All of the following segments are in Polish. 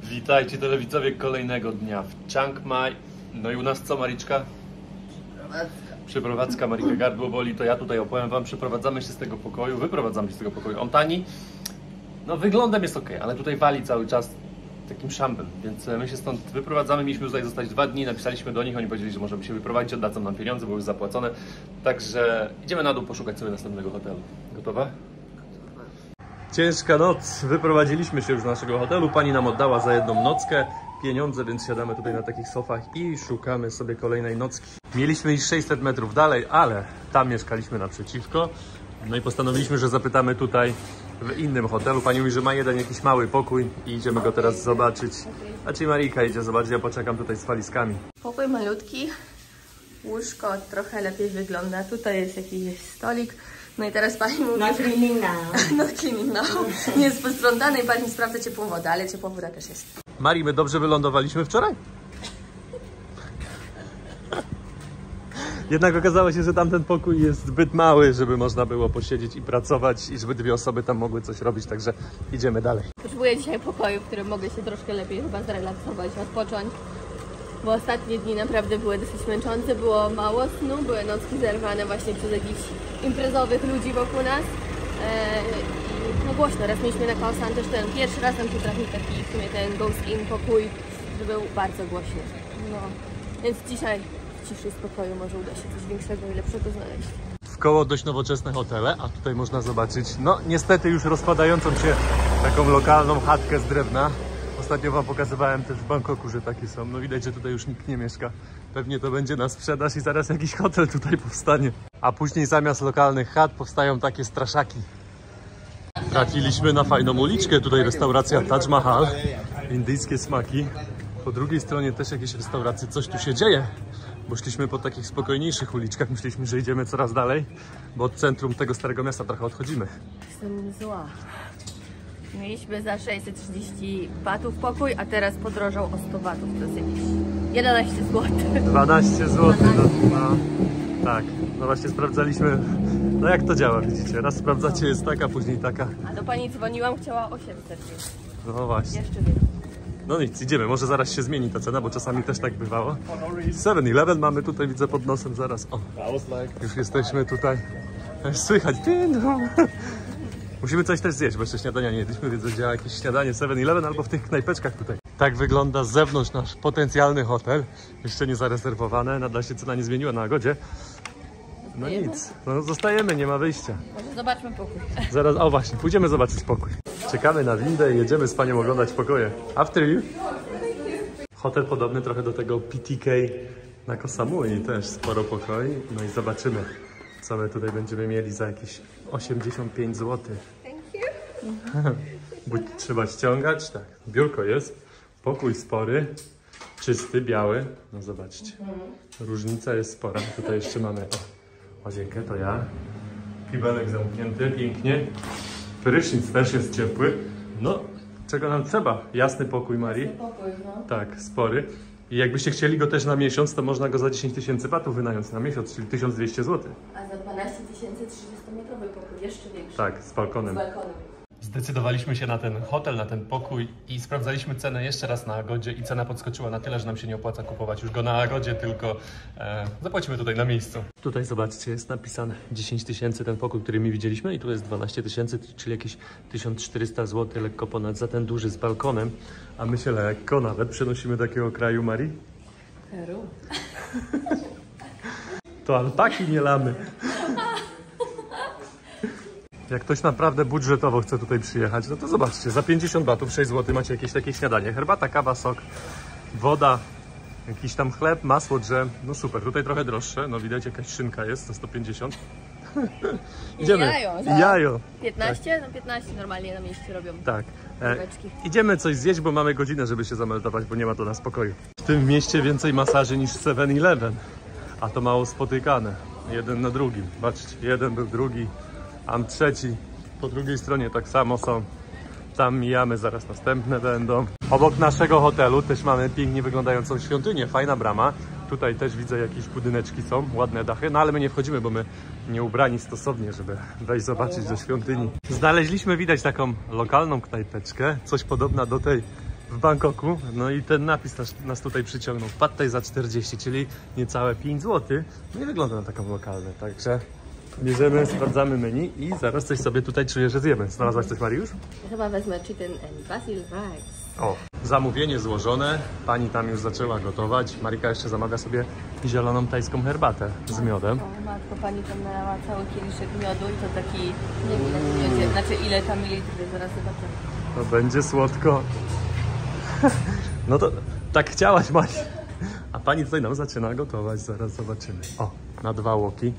Witajcie telewidzowie kolejnego dnia w Chiang Mai. No i u nas co, Mariczka? Przeprowadzka. Marika gardło boli, to ja tutaj opowiem wam. Przeprowadzamy się z tego pokoju, wyprowadzamy się z tego pokoju. On tani, no wyglądem jest ok, ale tutaj wali cały czas takim szampem, więc my się stąd wyprowadzamy. Mieliśmy tutaj zostać 2 dni, napisaliśmy do nich, oni powiedzieli, że możemy się wyprowadzić, oddadzą nam pieniądze, bo już zapłacone. Także idziemy na dół poszukać sobie następnego hotelu. Gotowa? Ciężka noc, wyprowadziliśmy się już z naszego hotelu, pani nam oddała za jedną nockę pieniądze, więc siadamy tutaj na takich sofach i szukamy sobie kolejnej nocki. Mieliśmy iść 600 metrów dalej, ale tam mieszkaliśmy naprzeciwko. No i postanowiliśmy, że zapytamy tutaj w innym hotelu. Pani mówi, że ma jeden jakiś mały pokój i idziemy go teraz zobaczyć. A ci Marika idzie zobaczyć, ja poczekam tutaj z walizkami. Pokój malutki, łóżko trochę lepiej wygląda. Tutaj jest jakiś stolik. No i teraz pani mówi... No cleaning now. No cleaning now. Nie jest posprzątane i pani sprawdza ciepłą wodę, ale ciepła woda też jest. Mari, my dobrze wylądowaliśmy wczoraj? Jednak okazało się, że tamten pokój jest zbyt mały, żeby można było posiedzieć i pracować i żeby 2 osoby tam mogły coś robić, także idziemy dalej. Potrzebuję dzisiaj pokoju, w którym mogę się troszkę lepiej chyba zrelaksować, odpocząć. Bo ostatnie dni naprawdę były dosyć męczące, było mało snu, były nocki zerwane właśnie przez jakichś imprezowych ludzi wokół nas. No głośno, raz mieliśmy na Khao San też ten pierwszy raz nam się trafił taki w sumie ten Ghost Inn pokój, że był bardzo głośny. No, więc dzisiaj w ciszy i spokoju może uda się coś większego i lepszego znaleźć. Wkoło dość nowoczesne hotele, a tutaj można zobaczyć, no niestety już rozpadającą się taką lokalną chatkę z drewna. Ostatnio wam pokazywałem też w Bangkoku, że takie są. No widać, że tutaj już nikt nie mieszka. Pewnie to będzie na sprzedaż i zaraz jakiś hotel tutaj powstanie. A później zamiast lokalnych chat powstają takie straszaki. Trafiliśmy na fajną uliczkę. Tutaj restauracja Taj Mahal. Indyjskie smaki. Po drugiej stronie też jakieś restauracje. Coś tu się dzieje. Bo szliśmy po takich spokojniejszych uliczkach. Myśleliśmy, że idziemy coraz dalej, bo od centrum tego starego miasta trochę odchodzimy. Jestem zła. Mieliśmy za 630 batów pokój, a teraz podrożał o 100 batów. To jest jakieś 11 zł. 12 zł. No, tak, no właśnie sprawdzaliśmy, no jak to działa, widzicie? Raz sprawdzacie, jest taka, później taka. A do pani dzwoniłam, chciała 800. No właśnie. Jeszcze więcej. No nic, idziemy, może zaraz się zmieni ta cena, bo czasami też tak bywało. 7-Eleven mamy tutaj, widzę pod nosem zaraz. O, już jesteśmy tutaj. Słychać. Musimy coś też zjeść, bo jeszcze śniadania nie jedliśmy, więc będzie jakieś śniadanie 7-Eleven albo w tych knajpeczkach tutaj. Tak wygląda z zewnątrz nasz potencjalny hotel. Jeszcze nie zarezerwowane, nadal się cena nie zmieniła na Agodzie. No nic, no zostajemy, nie ma wyjścia. Może zobaczmy pokój. Zaraz, o właśnie, pójdziemy zobaczyć pokój. Czekamy na windę i jedziemy z panią oglądać pokoje. After you. Hotel podobny trochę do tego PTK na Koh Samui, też sporo pokoi. No i zobaczymy, co my tutaj będziemy mieli za jakieś 85 zł. Bo trzeba ściągać, tak. Biurko jest, pokój spory, czysty, biały. No zobaczcie, różnica jest spora. Tutaj jeszcze mamy łazienkę, to ja. Kibelek zamknięty, pięknie. Prysznic też jest ciepły. No, czego nam trzeba? Jasny pokój, Marii. Pokój, no. Tak, spory. I jakbyście chcieli go też na miesiąc, to można go za 10 000 batów wynająć na miesiąc, czyli 1200 zł. A za 12 000 30-metrowy pokój, jeszcze większy. Tak, z balkonem. Z balkonem. Zdecydowaliśmy się na ten hotel, na ten pokój i sprawdzaliśmy cenę jeszcze raz na Agodzie i cena podskoczyła na tyle, że nam się nie opłaca kupować już go na Agodzie, tylko zapłacimy tutaj na miejscu. Tutaj zobaczcie, jest napisane 10 000 ten pokój, który mi widzieliśmy i tu jest 12 000, czyli jakieś 1400 zł, lekko ponad za ten duży z balkonem, a my się lekko nawet przenosimy do takiego kraju, Marii? Peru. To alpaki nie lamy. Jak ktoś naprawdę budżetowo chce tutaj przyjechać, no to zobaczcie, za 50 batów, 6 zł macie jakieś takie śniadanie. Herbata, kawa, sok, woda, jakiś tam chleb, masło, dżem. No super, tutaj trochę droższe, no widać jakaś szynka jest za 150. Idziemy. Jajo. Jajo. 15? No 15 normalnie na mieście robią. Tak. Idziemy coś zjeść, bo mamy godzinę, żeby się zameldować, bo nie ma to na spokoju. W tym mieście więcej masaży niż 7-Eleven, a to mało spotykane. Jeden na drugim. Patrzcie, jeden był drugi. Tam trzeci, po drugiej stronie tak samo są. Tam mijamy, zaraz następne będą. Obok naszego hotelu też mamy pięknie wyglądającą świątynię, fajna brama. Tutaj też widzę jakieś budyneczki są, ładne dachy, no ale my nie wchodzimy, bo my nie ubrani stosownie, żeby wejść zobaczyć do świątyni. Znaleźliśmy, widać taką lokalną knajpeczkę, coś podobna do tej w Bangkoku. No i ten napis nas tutaj przyciągnął. Pad thai za 40, czyli niecałe 5 zł. No i wygląda na taką lokalną, także bierzemy, sprawdzamy menu i zaraz coś sobie tutaj czuję, że zjemy. Znalazłaś coś, Mariusz? Chyba wezmę chicken and basil rice. O, zamówienie złożone, pani tam już zaczęła gotować. Marika jeszcze zamawia sobie zieloną tajską herbatę z miodem. O matko, pani tam nalała cały kieliszek miodu i to taki, nie wiem ile w miodzie, znaczy ile tam mililitrów, zaraz zobaczymy. To będzie słodko. No to tak chciałaś, Mari. A pani tutaj nam zaczyna gotować, zaraz zobaczymy. O, na 2 łoki.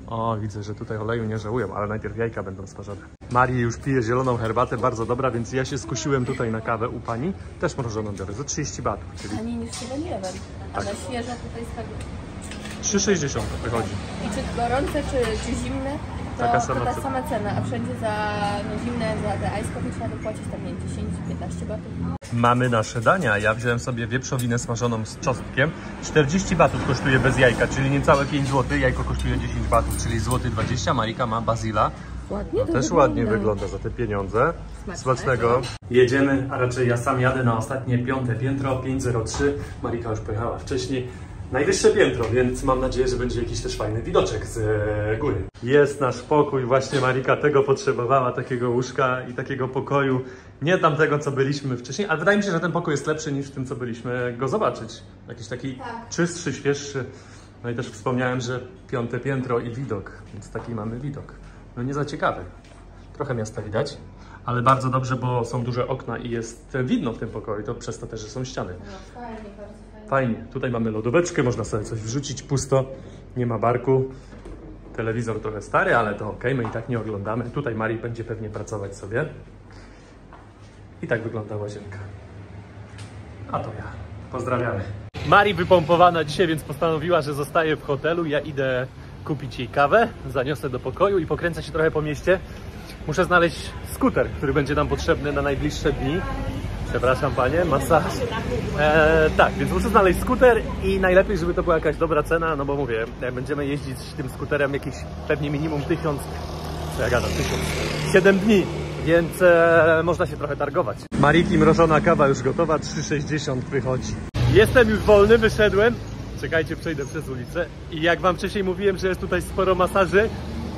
O, widzę, że tutaj oleju nie żałują, ale najpierw jajka będą smażone. Mari już pije zieloną herbatę, bardzo dobra, więc ja się skusiłem tutaj na kawę u pani. Też mrożoną biorę, za 30 batów, czyli... Ani niż 7-Eleven, ale świeżo tutaj jest tak... 3,60 wychodzi. I czy gorące, czy zimne, to Taka to sama ta cena. sama cena, a wszędzie za zimne, za te ice coffee trzeba dopłacić tam, nie wiem, 10-15 batów. Mamy nasze dania. Ja wziąłem sobie wieprzowinę smażoną z czosnkiem. 40 batów kosztuje bez jajka, czyli niecałe 5 zł. Jajko kosztuje 10 batów, czyli złoty 20. Marika ma bazila. Ładnie to Też ładnie wygląda za te pieniądze. Smacznego. Jedziemy, a raczej ja sam jadę na ostatnie 5. piętro, 503. Marika już pojechała wcześniej. Najwyższe piętro, więc mam nadzieję, że będzie jakiś też fajny widoczek z góry. Jest nasz pokój, właśnie Marika tego potrzebowała, takiego łóżka i takiego pokoju. Nie tamtego, co byliśmy wcześniej, ale wydaje mi się, że ten pokój jest lepszy niż w tym, co byliśmy go zobaczyć. Jakiś taki czystszy, świeższy. No i też wspomniałem, że 5. piętro i widok, więc taki mamy widok. No nie za ciekawy. Trochę miasta widać, ale bardzo dobrze, bo są duże okna i jest widno w tym pokoju, to przez to też, że są ściany. No fajnie, bardzo fajnie. Fajnie. Tutaj mamy lodóweczkę, można sobie coś wrzucić, pusto, nie ma barku. Telewizor trochę stary, ale to ok, my i tak nie oglądamy. Tutaj Marii będzie pewnie pracować sobie. I tak wygląda łazienka. A to ja. Pozdrawiamy. Marii wypompowana dzisiaj, więc postanowiła, że zostaje w hotelu. Ja idę kupić jej kawę, zaniosę do pokoju i pokręcę się trochę po mieście. Muszę znaleźć skuter, który będzie nam potrzebny na najbliższe dni. Przepraszam panie, masaż. Tak, więc muszę znaleźć skuter i najlepiej, żeby to była jakaś dobra cena, no bo mówię, będziemy jeździć tym skuterem jakieś pewnie minimum 1000, co ja gadam, 7 dni, więc można się trochę targować. Mariki mrożona kawa już gotowa, 3,60 wychodzi. Jestem już wolny, wyszedłem. Czekajcie, przejdę przez ulicę i jak wam wcześniej mówiłem, że jest tutaj sporo masaży,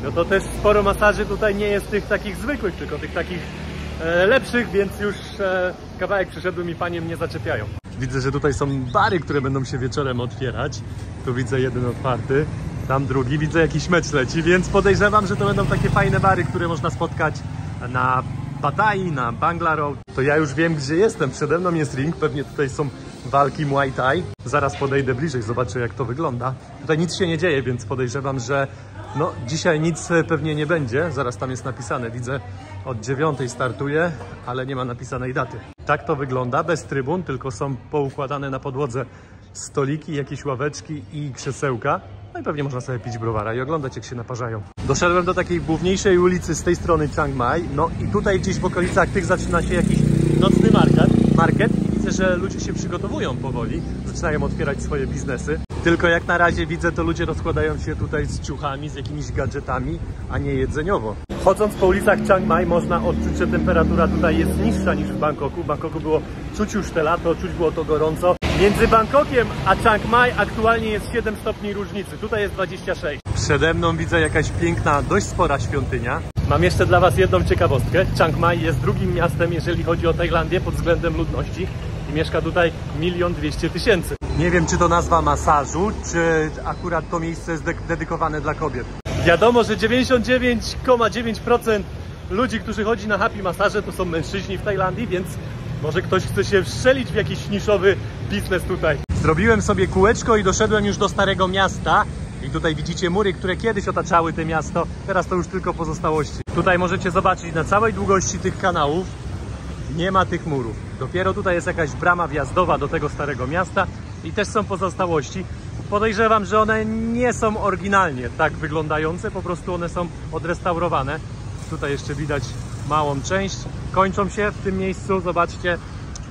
no to też sporo masaży tutaj nie jest tych takich zwykłych, tylko tych takich lepszych, więc już kawałek przyszedłem i panie mnie zaczepiają. Widzę, że tutaj są bary, które będą się wieczorem otwierać. Tu widzę jeden otwarty, tam drugi. Widzę jakiś mecz leci, więc podejrzewam, że to będą takie fajne bary, które można spotkać na Pad Thai, na Bangla Road. To ja już wiem, gdzie jestem. Przede mną jest ring, pewnie tutaj są walki Muay Thai. Zaraz podejdę bliżej, zobaczę jak to wygląda. Tutaj nic się nie dzieje, więc podejrzewam, że no, dzisiaj nic pewnie nie będzie. Zaraz tam jest napisane, widzę od 9 startuje, ale nie ma napisanej daty. Tak to wygląda, bez trybun, tylko są poukładane na podłodze stoliki, jakieś ławeczki i krzesełka. No i pewnie można sobie pić browara i oglądać jak się naparzają. Doszedłem do takiej główniejszej ulicy z tej strony Chiang Mai. No i tutaj gdzieś w okolicach tych zaczyna się jakiś nocny market. I widzę, że ludzie się przygotowują powoli, zaczynają otwierać swoje biznesy. Tylko jak na razie widzę, to ludzie rozkładają się tutaj z ciuchami, z jakimiś gadżetami, a nie jedzeniowo. Chodząc po ulicach Chiang Mai można odczuć, że temperatura tutaj jest niższa niż w Bangkoku. W Bangkoku było czuć już te lato, czuć było to gorąco. Między Bangkokiem a Chiang Mai aktualnie jest 7 stopni różnicy, tutaj jest 26. Przede mną widzę jakaś piękna, dość spora świątynia. Mam jeszcze dla was jedną ciekawostkę. Chiang Mai jest drugim miastem, jeżeli chodzi o Tajlandię pod względem ludności i mieszka tutaj 1 200 000. Nie wiem, czy to nazwa masażu, czy akurat to miejsce jest dedykowane dla kobiet. Wiadomo, że 99,9% ludzi, którzy chodzi na happy masaże, to są mężczyźni w Tajlandii, więc może ktoś chce się wszczelić w jakiś niszowy biznes tutaj. Zrobiłem sobie kółeczko i doszedłem już do Starego Miasta. I tutaj widzicie mury, które kiedyś otaczały to miasto, teraz to już tylko pozostałości. Tutaj możecie zobaczyć na całej długości tych kanałów nie ma tych murów. Dopiero tutaj jest jakaś brama wjazdowa do tego Starego Miasta i też są pozostałości. Podejrzewam, że one nie są oryginalnie tak wyglądające, po prostu one są odrestaurowane. Tutaj jeszcze widać małą część. Kończą się w tym miejscu, zobaczcie.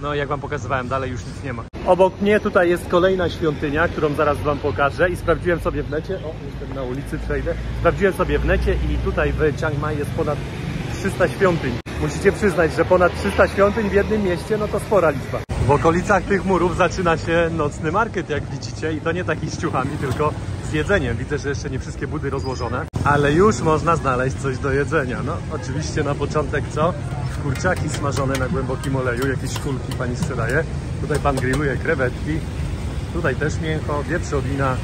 No jak wam pokazywałem, dalej już nic nie ma. Obok mnie tutaj jest kolejna świątynia, którą zaraz wam pokażę i sprawdziłem sobie w necie, o, jestem na ulicy, przejdę. Sprawdziłem sobie w necie i tutaj w Chiang Mai jest ponad 300 świątyń. Musicie przyznać, że ponad 300 świątyń w jednym mieście, no to spora liczba. W okolicach tych murów zaczyna się nocny market, jak widzicie, i to nie taki z ciuchami, tylko z jedzeniem. Widzę, że jeszcze nie wszystkie budy rozłożone, ale już można znaleźć coś do jedzenia. No, oczywiście na początek co? Kurczaki smażone na głębokim oleju, jakieś kulki pani sprzedaje. Tutaj pan grilluje krewetki, tutaj też mięcho, wieprzowina,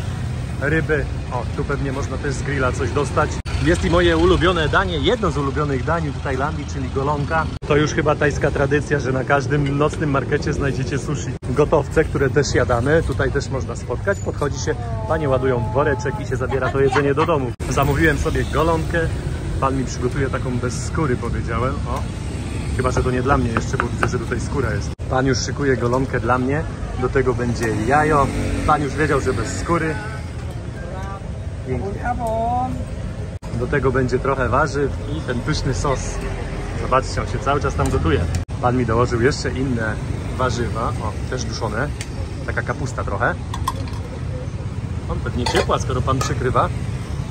ryby. O, tu pewnie można też z grilla coś dostać. Jest i moje ulubione danie, jedno z ulubionych dań w Tajlandii, czyli golonka. To już chyba tajska tradycja, że na każdym nocnym markecie znajdziecie sushi. Gotowce, które też jadamy, tutaj też można spotkać. Podchodzi się, panie ładują w woreczek i się zabiera to jedzenie do domu. Zamówiłem sobie golonkę, pan mi przygotuje taką bez skóry, powiedziałem. O, chyba że to nie dla mnie jeszcze, bo widzę, że tutaj skóra jest. Pan już szykuje golonkę dla mnie, do tego będzie jajo. Pan już wiedział, że bez skóry. Pięknie. Do tego będzie trochę warzyw i ten pyszny sos. Zobaczcie, on się cały czas tam gotuje. Pan mi dołożył jeszcze inne warzywa, o, też duszone. Taka kapusta trochę. On pewnie ciepła, skoro pan przykrywa.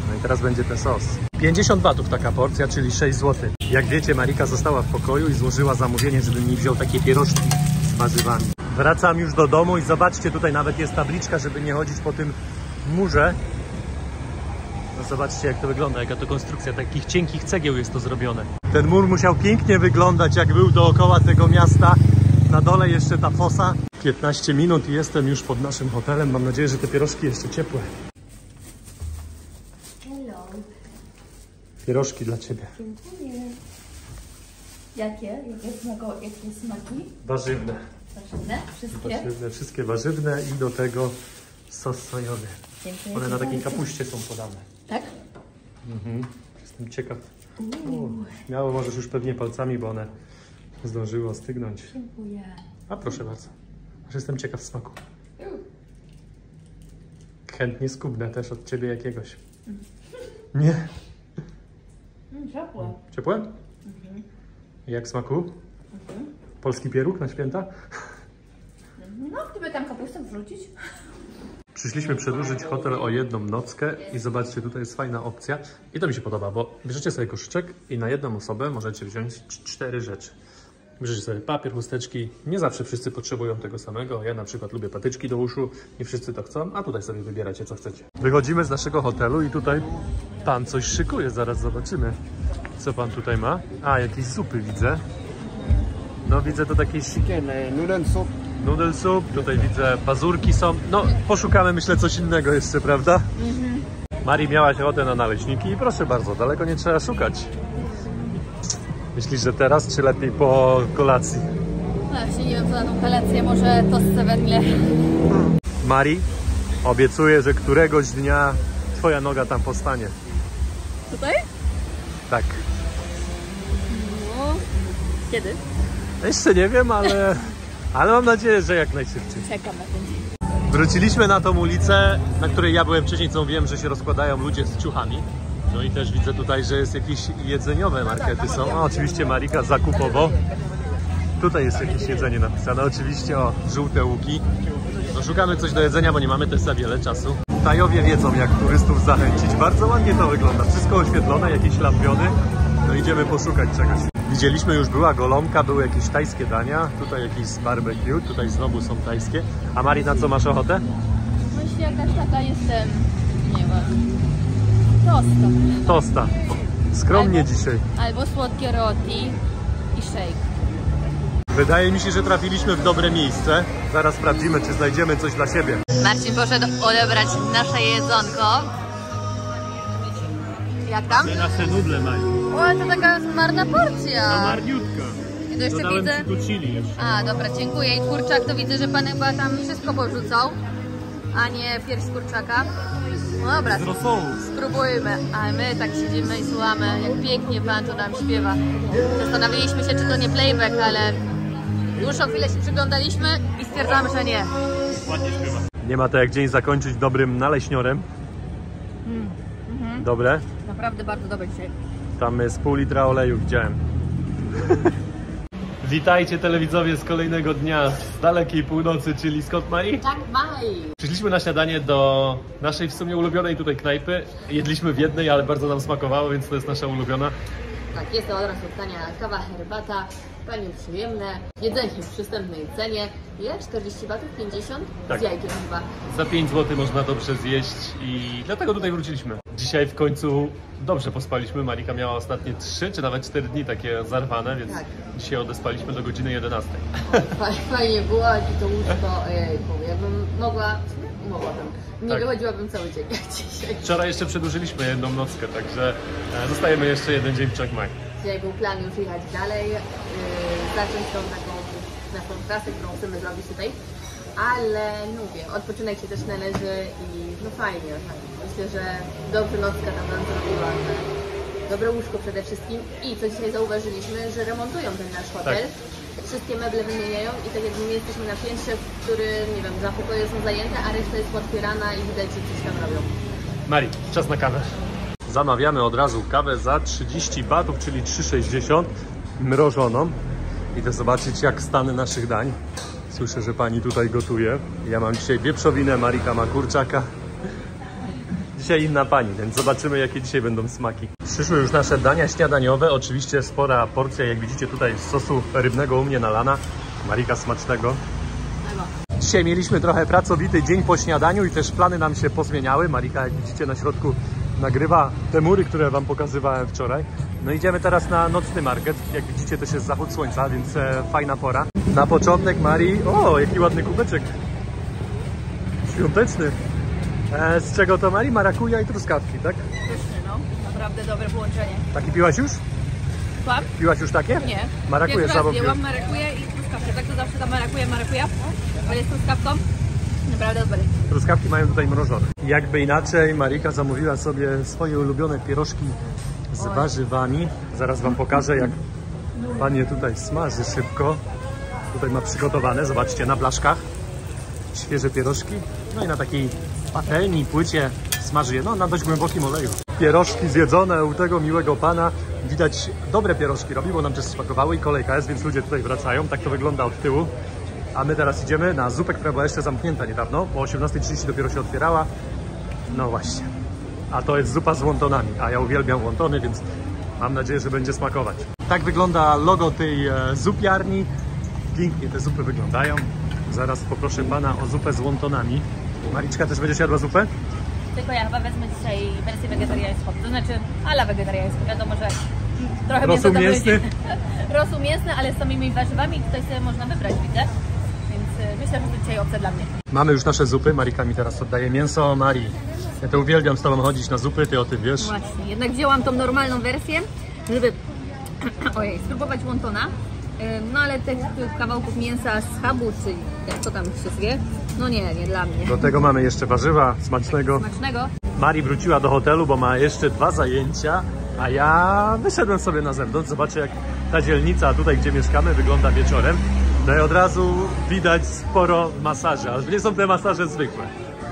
No i teraz będzie ten sos. 50 batów taka porcja, czyli 6 zł. Jak wiecie, Marika została w pokoju i złożyła zamówienie, żebym mi wziął takie pierożki z warzywami. Wracam już do domu i zobaczcie, tutaj nawet jest tabliczka, żeby nie chodzić po tym murze. No zobaczcie, jak to wygląda, jaka to konstrukcja, takich cienkich cegieł jest to zrobione. Ten mur musiał pięknie wyglądać, jak był dookoła tego miasta. Na dole jeszcze ta fosa. 15 minut i jestem już pod naszym hotelem. Mam nadzieję, że te pierożki jeszcze ciepłe. Hello. Pierożki dla ciebie. Dziękuję. Jakie smaki? Warzywne. Warzywne? Wszystkie? Warzywne, wszystkie warzywne i do tego sos sojowy. Dziękuję. One na takiej kapuście są podane. Tak? Mhm. Jestem ciekaw. Śmiało możesz już pewnie palcami, bo one zdążyły ostygnąć. Dziękuję. A proszę bardzo. Aż jestem ciekaw smaku. Chętnie skubnę też od ciebie jakiegoś. Nie? Ciepłe. Ciepłe? Jak smaku? Polski pieróg na święta? No, gdyby tam kapustę wrzucić. Przyszliśmy przedłużyć hotel o jedną nockę i zobaczcie, tutaj jest fajna opcja i to mi się podoba, bo bierzecie sobie koszyczek i na jedną osobę możecie wziąć 4 rzeczy. Bierzecie sobie papier, chusteczki, nie zawsze wszyscy potrzebują tego samego, ja na przykład lubię patyczki do uszu, nie wszyscy to chcą, a tutaj sobie wybieracie co chcecie. Wychodzimy z naszego hotelu i tutaj pan coś szykuje, zaraz zobaczymy co pan tutaj ma. A, jakieś zupy widzę. No widzę to jakieś... Noodle soup. Noodle soup, tutaj widzę pazurki są. No, poszukamy myślę coś innego jeszcze, prawda? Marii miałaś ochotę na naleśniki i proszę bardzo, daleko nie trzeba szukać. Myślisz, że teraz, czy lepiej po kolacji? Właśnie nie wiem co na tą kolację, może to z Severnile. Marii, obiecuję, że któregoś dnia twoja noga tam postanie. Tutaj? Tak. No, kiedy? Jeszcze nie wiem, ale mam nadzieję, że jak najszybciej. Czekam na ten dzień. Wróciliśmy na tą ulicę, na której ja byłem wcześniej, co wiem, że się rozkładają ludzie z ciuchami. No i też widzę tutaj, że jest jakieś jedzeniowe markety są. A oczywiście Marika zakupowo. Tutaj jest jakieś jedzenie napisane. Oczywiście o żółte łuki. No szukamy coś do jedzenia, bo nie mamy też za wiele czasu. Tajowie wiedzą, jak turystów zachęcić. Bardzo ładnie to wygląda. Wszystko oświetlone, jakieś lampiony. No idziemy poszukać czegoś. Widzieliśmy, już była golonka, były jakieś tajskie dania. Tutaj jakieś barbecue, tutaj znowu są tajskie. A Mari, na co masz ochotę? Myślę, jakaś taka jestem, nie wiem, tosta. Tosta. Skromnie dzisiaj. Albo słodkie roti i shake. Wydaje mi się, że trafiliśmy w dobre miejsce. Zaraz sprawdzimy, czy znajdziemy coś dla siebie. Marcin poszedł odebrać nasze jedzonko. Jak tam? Nasze nudle mają. O, to taka marna porcja. marniutka. I to jeszcze widzę... chili jeszcze. A, dobra, dziękuję. I kurczak to widzę, że pan chyba tam wszystko porzucał, a nie pierś kurczaka. No dobra, rosołu. spróbujmy. A my tak siedzimy i słuchamy, jak pięknie pan to nam śpiewa. Zastanawialiśmy się, czy to nie playback, ale dłuższą chwilę się przyglądaliśmy i stwierdzamy, że nie. Ładnie śpiewa. Nie ma to jak dzień zakończyć dobrym naleśniorem. Dobre? Naprawdę bardzo dobre dzisiaj. Tam jest pół litra oleju, widziałem. Witajcie telewidzowie z kolejnego dnia z dalekiej północy, czyli skąd, Mari? Tak, maj. Przyszliśmy na śniadanie do naszej w sumie ulubionej tutaj knajpy. Jedliśmy w jednej, ale bardzo nam smakowało, więc to jest nasza ulubiona. Tak, jest to od razu tania kawa, herbata, panie przyjemne, jedzenie w przystępnej cenie. Ile? 40 batów? 50? Tak. Z jajkiem chyba. Za 5 zł można dobrze zjeść i dlatego tutaj wróciliśmy. Dzisiaj w końcu dobrze pospaliśmy. Marika miała ostatnie 3 czy nawet 4 dni takie zarwane, więc Tak. dzisiaj odespaliśmy do godziny 11. Fajnie było i to łóżko, ojejku, jakbym mogłabym. Nie Tak. wychodziłabym cały dzień jak dzisiaj. Wczoraj jeszcze przedłużyliśmy jedną nockę, także zostajemy jeszcze jeden dzień w Chiang Mai. Dzisiaj był plan już jechać dalej, zacząć tą taką naszą trasę, którą chcemy zrobić tutaj. Ale mówię, odpoczynek się też należy i no fajnie. Myślę, że dobrze nocka tam nam zrobiła, że dobre łóżko przede wszystkim i co dzisiaj zauważyliśmy, że remontują ten nasz hotel. Tak. Wszystkie meble wymieniają i tak jakby my jesteśmy na piętrze, w którym, nie wiem, 2 pokoje są zajęte, a reszta jest otwierana i widać, że coś tam robią. Mari, czas na kawę. Zamawiamy od razu kawę za 30 batów, czyli 3,60 mrożoną. Idę zobaczyć, jak stany naszych dań. Słyszę, że pani tutaj gotuje. Ja mam dzisiaj wieprzowinę, Marika ma kurczaka. Dzisiaj inna pani, więc zobaczymy, jakie dzisiaj będą smaki. Przyszły już nasze dania śniadaniowe. Oczywiście spora porcja, jak widzicie tutaj, z sosu rybnego u mnie nalana. Marika, smacznego. Dzisiaj mieliśmy trochę pracowity dzień po śniadaniu i też plany nam się pozmieniały. Marika, jak widzicie, na środku nagrywa te mury, które wam pokazywałem wczoraj. No idziemy teraz na nocny market. Jak widzicie, też jest zachód słońca, więc fajna pora. Na początek, Mari, o, jaki ładny kubeczek. Świąteczny. Z czego to, Mari? Marakuja i truskawki, tak? Pyszny, no. Naprawdę dobre połączenie. Taki piłaś już? Słucham? Piłaś już takie? Nie. Marakuję Pierwszy raz samo jęłam piłem. marakuję i truskawkę. Tak to zawsze ta marakuja. Ale z truskawką naprawdę dobre. Truskawki mają tutaj mrożone. Jakby inaczej, Marika zamówiła sobie swoje ulubione pierożki z warzywami. Zaraz wam pokażę, jak pan je tutaj smaży szybko. Tutaj ma przygotowane, zobaczcie, na blaszkach. Świeże pierożki. No i na takiej patelni, płycie smaży je, no na dość głębokim oleju. Pierożki zjedzone u tego miłego pana. Widać, dobre pierożki robi, bo nam też smakowały i kolejka jest, więc ludzie tutaj wracają. Tak to wygląda od tyłu. A my teraz idziemy na zupę, która była jeszcze zamknięta niedawno, bo o 18:30 dopiero się otwierała. No właśnie. A to jest zupa z wontonami, a ja uwielbiam wontony, więc mam nadzieję, że będzie smakować. Tak wygląda logo tej zupiarni. Pięknie te zupy wyglądają. Zaraz poproszę pana o zupę z wontonami. Mariczka, też będziesz jadła zupę? Tylko ja chyba wezmę dzisiaj wersję wegetariańską. To znaczy, ala wegetariańską. Wiadomo, że trochę Rosół mięsa tam mięsny? będzie. Rosół mięsny, ale z samymi warzywami. Tutaj sobie można wybrać, widzę. Więc myślę, że to dzisiaj opcja dla mnie. Mamy już nasze zupy. Marika mi teraz oddaje mięso. Mari, ja to uwielbiam z tobą chodzić na zupy, ty o tym wiesz. Właśnie. Jednak wzięłam tą normalną wersję, żeby spróbować wontona. No ale tych kawałków mięsa z schabu, czy jak to tam się zwie, no nie dla mnie. Do tego mamy jeszcze warzywa. Smacznego. Smacznego. Mari wróciła do hotelu, bo ma jeszcze 2 zajęcia, a ja wyszedłem sobie na zewnątrz. Zobaczę, jak ta dzielnica tutaj, gdzie mieszkamy, wygląda wieczorem. No i od razu widać sporo masaży, ale to nie są te masaże zwykłe,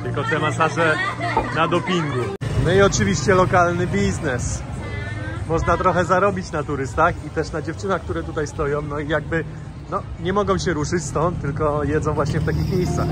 tylko te masaże na dopingu. No i oczywiście lokalny biznes. Można trochę zarobić na turystach i też na dziewczynach, które tutaj stoją, no i jakby nie mogą się ruszyć stąd, tylko jedzą właśnie w takich miejscach.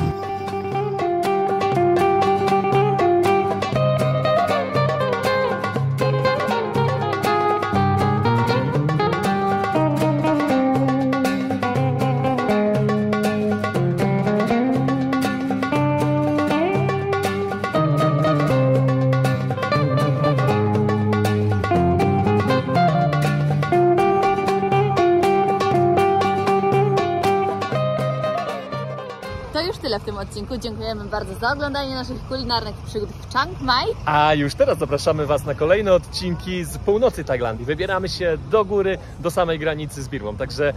To już tyle w tym odcinku. Dziękujemy bardzo za oglądanie naszych kulinarnych przygód w Chiang Mai. A już teraz zapraszamy Was na kolejne odcinki z północy Tajlandii. Wybieramy się do góry, do samej granicy z Birmą. Także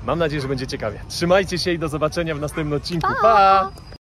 mam nadzieję, że będzie ciekawie. Trzymajcie się i do zobaczenia w następnym odcinku. Pa!